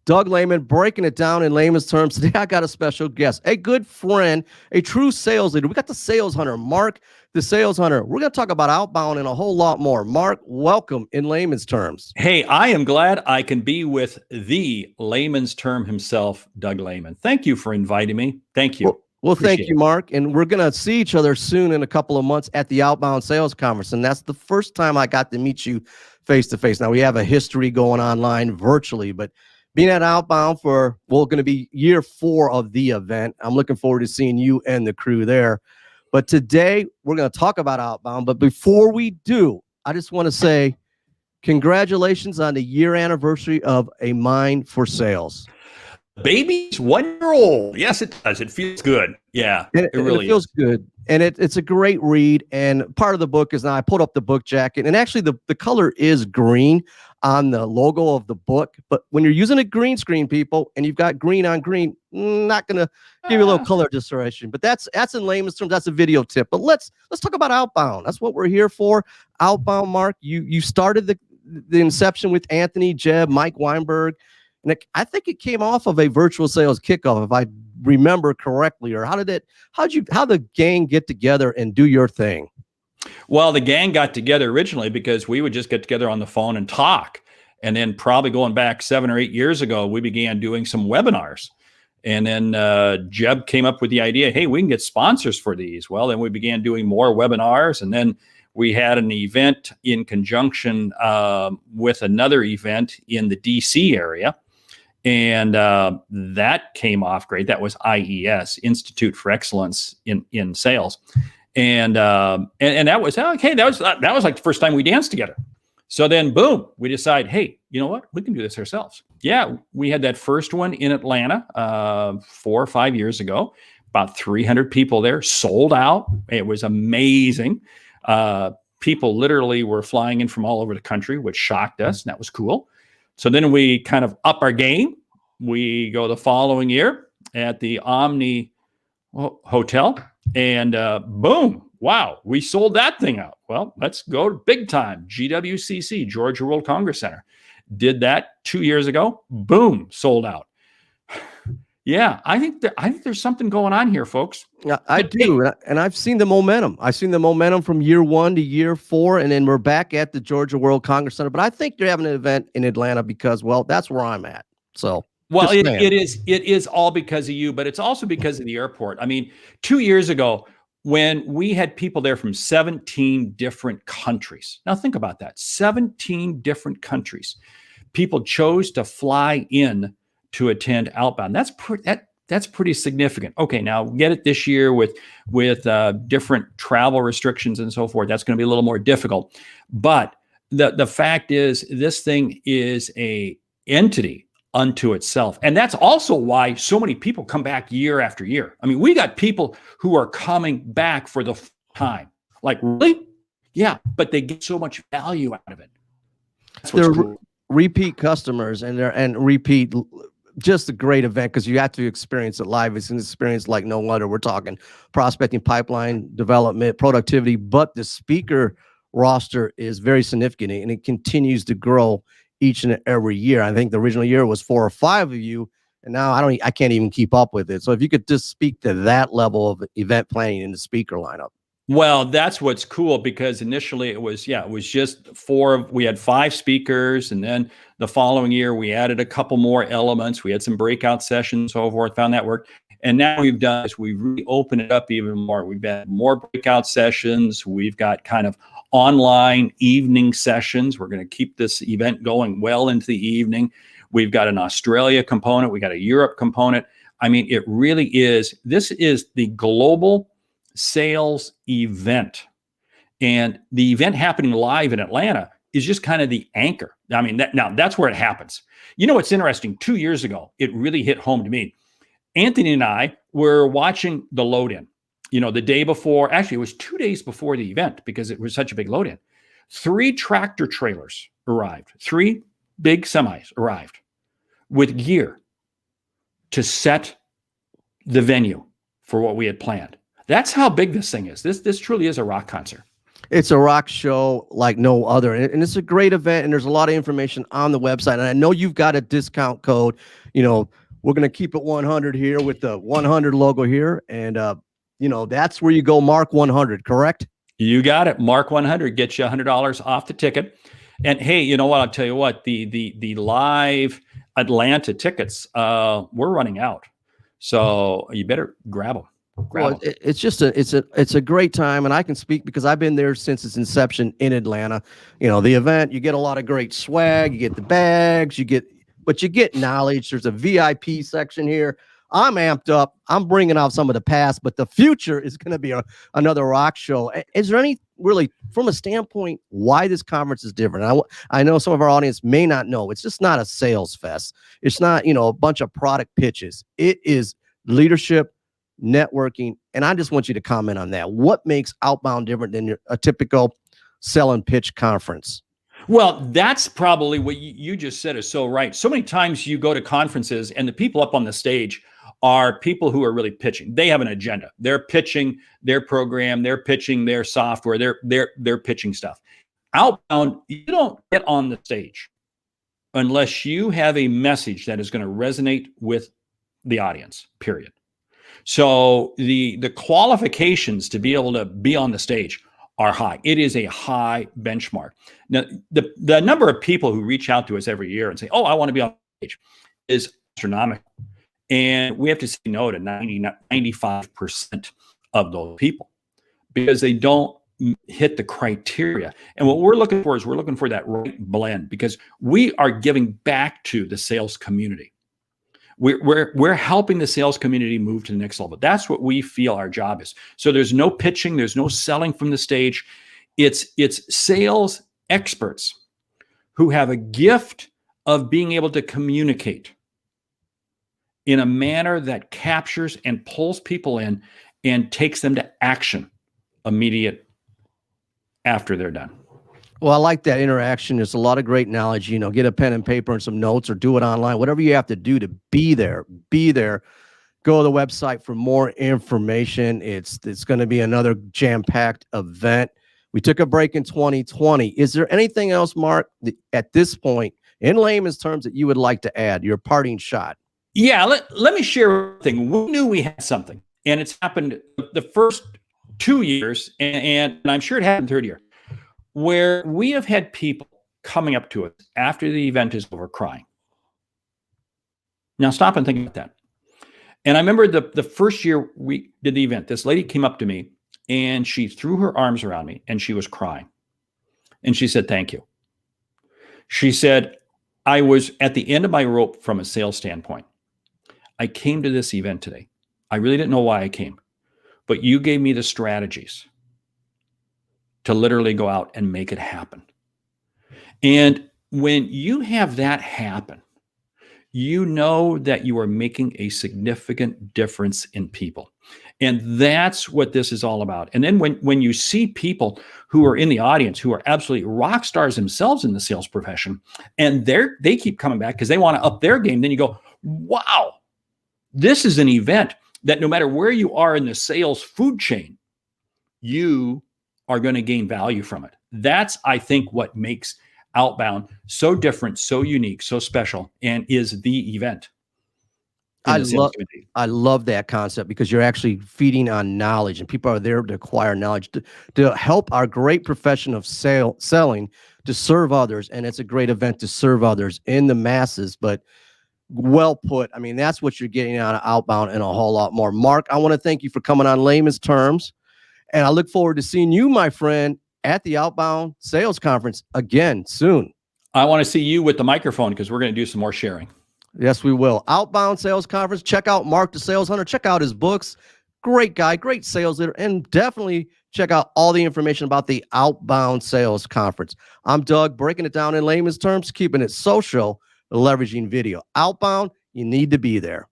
Doug Lehman, breaking it down in layman's terms. Today, I got a special guest, a good friend, a true sales leader. We got the sales hunter, Mark, the sales hunter. We're going to talk about outbound and a whole lot more. Mark, welcome in layman's terms. Hey, I am glad I can be with the layman's term himself, Doug Lehman. Thank you for inviting me. Thank you. Well, thank you, Mark. And we're going to see each other soon in a couple of months at the Outbound Sales Conference. And that's the first time I got to meet you face to face. Now, we have a history going online virtually, but being at Outbound for, going to be year 4 of the event. I'm looking forward to seeing you and the crew there. But today, we're going to talk about Outbound. But before we do, I just want to say congratulations on the year anniversary of A Mind for Sales. Baby's 1 year old. Yes, it does. It feels good. Yeah, it really feels good. And it's a great read. And part of the book is, now I pulled up the book jacket, and actually the color is green on the logo of the book. But when you're using a green screen, people, and you've got green on green, not going to give you a little color distortion. But that's in layman's terms. That's a video tip. But let's talk about Outbound. That's what we're here for. Outbound, Mark. You started the inception with Anthony, Jeb, Mike Weinberg. And I think it came off of a virtual sales kickoff, if I remember correctly. Or how the gang get together and do your thing? Well, the gang got together originally because we would just get together on the phone and talk. And then probably going back 7 or 8 years ago, we began doing some webinars. And then Jeb came up with the idea, hey, we can get sponsors for these. Well, then we began doing more webinars. And then we had an event in conjunction with another event in the DC area. And that came off great. That was IES, Institute for Excellence in Sales. And that was okay. That was like the first time we danced together. So then, boom, we decide, hey, you know what? We can do this ourselves. Yeah, we had that first one in Atlanta 4 or 5 years ago. About 300 people there, sold out. It was amazing. People literally were flying in from all over the country, which shocked us. And that was cool. So then we kind of up our game. We go the following year at the Omni Hotel, and boom, wow, we sold that thing out. Well, let's go big time. GWCC, Georgia World Congress Center. Did that 2 years ago. Boom, sold out. Yeah, I think there's something going on here, folks. Yeah, I do, and I've seen the momentum. I've seen the momentum from year 1 to year 4, and then we're back at the Georgia World Congress Center. But I think you're having an event in Atlanta because, well, that's where I'm at. So, well, it is all because of you, but it's also because of the airport. I mean, 2 years ago, when we had people there from 17 different countries. Now, think about that: 17 different countries. People chose to fly in to attend Outbound. That's pretty significant. Okay, now get it this year with different travel restrictions and so forth. That's going to be a little more difficult. But the fact is, this thing is a entity unto itself, and that's also why so many people come back year after year. I mean, we got people who are coming back for the time. Like, really? Yeah, but they get so much value out of it. That's what's cool. Repeat customers and repeat. Just a great event because you have to experience it live. It's an experience like no other. We're talking prospecting, pipeline development, productivity, but the speaker roster is very significant and it continues to grow each and every year. I think the original year was 4 or 5 of you, and now I can't even keep up with it. So if you could just speak to that level of event planning in the speaker lineup. Well, that's what's cool, because initially it was just 4. We had 5 speakers, and then the following year we added a couple more elements. We had some breakout sessions, so forth, found that worked. And now we've done is we've reopened it up even more. We've had more breakout sessions. We've got kind of online evening sessions. We're going to keep this event going well into the evening. We've got an Australia component. We got a Europe component. I mean, it really is. This is the global sales event, and the event happening live in Atlanta is just kind of the anchor. I mean, that's where it happens. You know, what's interesting, 2 years ago, it really hit home to me. Anthony and I were watching the load in, the day before. Actually, it was 2 days before the event because it was such a big load in. 3 tractor trailers arrived. 3 big semis arrived with gear to set the venue for what we had planned. That's how big this thing is. This truly is a rock concert. It's a rock show like no other. And it's a great event. And there's a lot of information on the website. And I know you've got a discount code. You know, we're going to keep it 100 here with the 100 logo here. And, you know, that's where you go, Mark 100, correct? You got it. Mark 100 gets you $100 off the ticket. And hey, you know what? I'll tell you what, the live Atlanta tickets, we're running out. So you better grab them. Well, it's just it's a great time, and I can speak because I've been there since its inception in Atlanta. You know, the event, you get a lot of great swag, you get the bags, you get knowledge. There's a VIP section here. I'm amped up. I'm bringing out some of the past, but the future is going to be another rock show. Is there any really, from a standpoint, why this conference is different? I know some of our audience may not know. It's just not a sales fest. It's not, you know, a bunch of product pitches. It is leadership, networking, and I just want you to comment on that. What makes Outbound different than a typical sell and pitch conference? Well, that's probably what you just said is so right. So many times you go to conferences and the people up on the stage are people who are really pitching. They have an agenda. They're pitching their program. They're pitching their software. They're pitching stuff. Outbound, you don't get on the stage unless you have a message that is going to resonate with the audience, period. So the qualifications to be able to be on the stage are high. It is a high benchmark. Now, the number of people who reach out to us every year and say, oh, I want to be on stage is astronomical. And we have to say no to 95% of those people because they don't hit the criteria. And what we're looking for is we're looking for that right blend because we are giving back to the sales community. We're helping the sales community move to the next level. That's what we feel our job is. So there's no pitching, there's no selling from the stage. It's sales experts who have a gift of being able to communicate in a manner that captures and pulls people in and takes them to action immediate after they're done. Well, I like that interaction. There's a lot of great knowledge. You know, get a pen and paper and some notes or do it online. Whatever you have to do to be there, be there. Go to the website for more information. It's going to be another jam-packed event. We took a break in 2020. Is there anything else, Mark, at this point, in layman's terms, that you would like to add? Your parting shot. Yeah, let me share one thing. We knew we had something, and it's happened the first 2 years, and I'm sure it happened third year, where we have had people coming up to us after the event is over crying. Now stop and think about that. And I remember the first year we did the event, this lady came up to me and she threw her arms around me and she was crying. And she said, thank you. She said, I was at the end of my rope from a sales standpoint. I came to this event today. I really didn't know why I came, but you gave me the strategies to literally go out and make it happen. And when you have that happen, you know that you are making a significant difference in people. And that's what this is all about. And then when you see people who are in the audience who are absolutely rock stars themselves in the sales profession, and they keep coming back because they want to up their game, then you go, wow, this is an event that no matter where you are in the sales food chain, you are going to gain value from it. That's, I think, what makes Outbound so different, so unique, so special, and is the event. I love that concept because you're actually feeding on knowledge, and people are there to acquire knowledge to help our great profession of selling to serve others. And it's a great event to serve others in the masses, but well put. I mean, that's what you're getting out of Outbound and a whole lot more. Mark, I want to thank you for coming on Layman's Terms. And I look forward to seeing you, my friend, at the Outbound Sales Conference again soon. I want to see you with the microphone because we're going to do some more sharing. Yes, we will. Outbound Sales Conference. Check out Mark the Sales Hunter. Check out his books. Great guy, great sales leader. And definitely check out all the information about the Outbound Sales Conference. I'm Doug, breaking it down in layman's terms, keeping it social, leveraging video. Outbound, you need to be there.